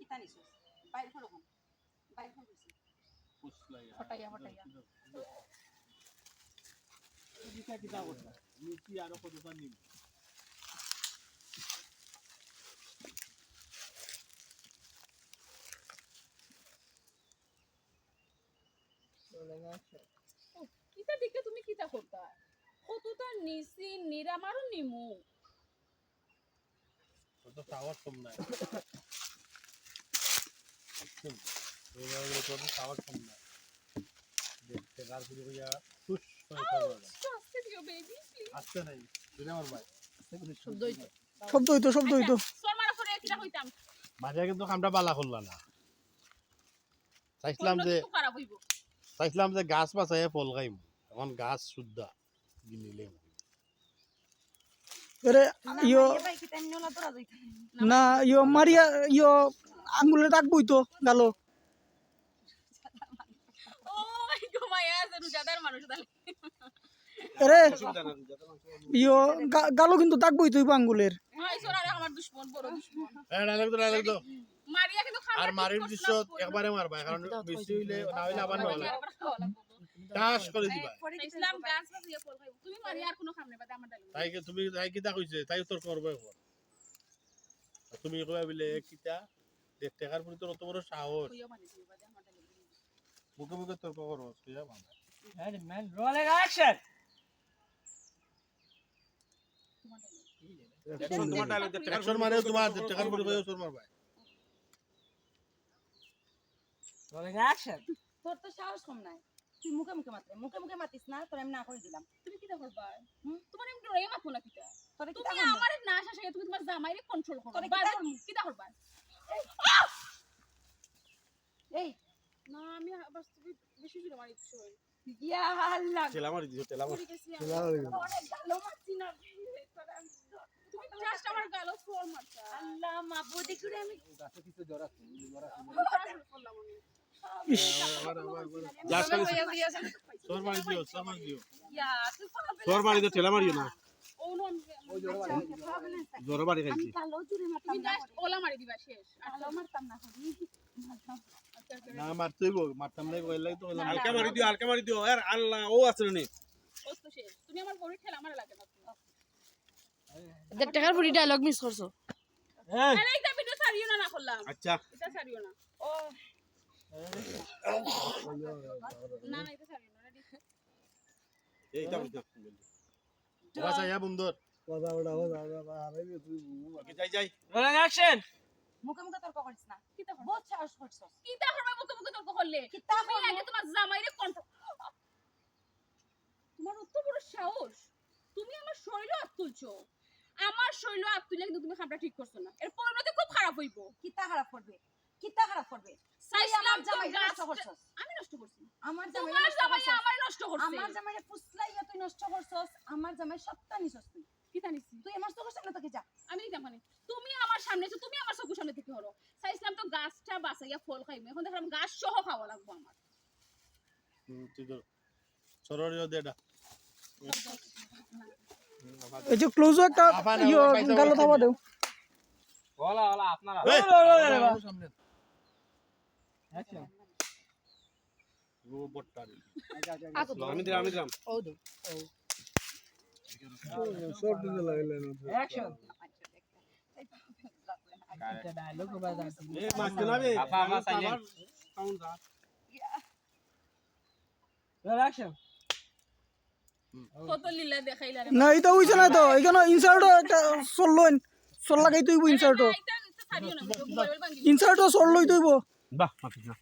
কিতা নিছস বাইরে ফলো কোন বাইরে ফলো কইছি ফটাইয়া কিতা কিতা করতা নিচি আরো কতটা নিম কিতা দেখে তুমি কিতা করতা কতটা নিছি নিরামারও নিমু তো টাওয়ার কম নাই তো টাওয়ার কম নাই দেখতে গাল পুরো হইয়া খুশ হয়ে যাবে আস্তে দিও বেবি প্লিজ আসছে নাই দিলে আমার ভাই শব্দ শব্দ হইতো শর্মার পরে কিটা কইতাম মাঝে কিন্তু কামটা বালা করলা না চাইছিলাম যে গাছ বাঁচাই ফল খাইম এখন গাছ শুদ্ধা গিনিলে আরে ইয়ো না ইয়ো মারিয়া ইয়ো আঙ্গুলে দাগ বইতো গালো ও মাই গড মায়া রুজাদার মানুষ তাহলে আরে ইয়ো গালো কিন্তু দাগ বইতো আঙ্গুলের ভাই সোনারে আমার দুশমন বড় দুশমন এ ডায়লগ তো মারিয়া কিন্তু খাবার আর মারির দৃশ্য একবারে মারবা কারণ বেশি হইলে না হইলে আবার না টাস করে দিবা ইসলাম গাছ বাজিয়ে ফল খাইব তুমি মারিয়া আর কোনো খাম নেবা আমার ডালি তাই কি তুমি তাই কিতা কইছে তাই তোর করবে এখন তুমি কইবা বলে কিতা দেখতে কার পুরি তোর অত বড় সাহস কইও মানে দিবা আমার ডালি মুখে মুখে তোর করো কইয়া মানে Ready, man. Rolling action. Action মানে তোমার দেখতে কার পুরি কইও তোর মারবা Rolling action. তোর তো সাহস কম নাই তুই মুখে মুখে মাতিস না তোর আমি না করে দিলাম তুমি কিটা করবা তোমার এমনি রয়ে মাথো না কিটা তোরে কিতা তুমি আমারে না শাসে তুমি তোমার জামাইরে কন্ট্রোল করো তোরে কিটা করবা এই না আমি বাস তুমি বেশি জোরে মারিছ ইয়া আল্লাহ তেলা মারি দিও তেলা মারি অনেক গালো মারছি না তুমি জাস্ট আমার গালো ফোর মারছা আল্লাহ মাবুদি করে আমি গাছে কিছু জরা করলাম আমি ইস গ্লাস খালি তোর মারি দিও ইয়া তুই পাগল তোর মারি দিও তেলা মারিও না ও নো জোর বাড়ি আমি খাইছি গালো জুড়ে মারতাম তুমি না জাস্ট ওলা মারি দিবা শেষ গালো মারতাম না হরি না মারতেই গো মারতাম নাই কইলাই তো হালকা মারি দিও আর আল্লাহ ও আছে নি ও তো শেষ তুমি আমার বড়ি ঠেলা আমার লাগে না দেড় টাকার পুরি ডায়লগ মিস করছো Hey. আরে এটা ভিডিও ছাড়িও না করলাম আচ্ছা এটা ছাড়িও না ও না এটা ছাড়িও না রেডি এইটা বুঝনা বাসা ইয়া বন্ধুর যাই Rolling action. মুখে তর্ক করিস না কিটা করবা বহুত সাহস করছস কিটা করবা মুখে তর্ক করলে কিতা তুমি আগে তোমার জামাইরে কন্ট্রোল তোমার অত বড় সাহস তুমি আমার শরীরে হাত তুলছো আমার শরীরে হাত তুলে কিন্তু তুমি খাবারটা ঠিক করছো না এর পরিণতি খুব খারাপ হইব কিতা খারাপ করবে সাইসলাম জামাই তো নষ্ট করছস আমি নষ্ট করছি আমার তোমার জামাই আমার নষ্ট করছে আমার জামাইরে ফুসলাইয়া তুই নষ্ট করছস আমার জামাই সত্তা নিছস তুই কিটা নিছি তুই আমার চোখের সামনে থেকে যা আমি নিতাম মানে তুমি আমার সামনে এসে তুমি আমার চোখের সামনে থেকে হলো চাইছিলাম তো গাছটা বাঁচাইয়া ফল খাইবো এখন দেখলাম গাছ সহ খাওয়া লাগবো আমার তুই ধর সররিও দেডা এই যে ক্লোজও একটা ইয়ো গালো থাবা দেও Hola, আপনারা সামনে Action. রোবটটারি আমি দিলাম Action. এটা ডায়লগ বাজা এ মাছ দিলাবে আপা আমার সাইলেন্ট সাউন্ড দা Roll action. কত লীলা দেখাইলা রে না এটা হইছে না তো এখানে ইনসার্টও একটা সল লাগাই তুইব ইনসার্টও এটা ছাড়িও না ইনসার্টও সল লই তুইব বাহ মাছ না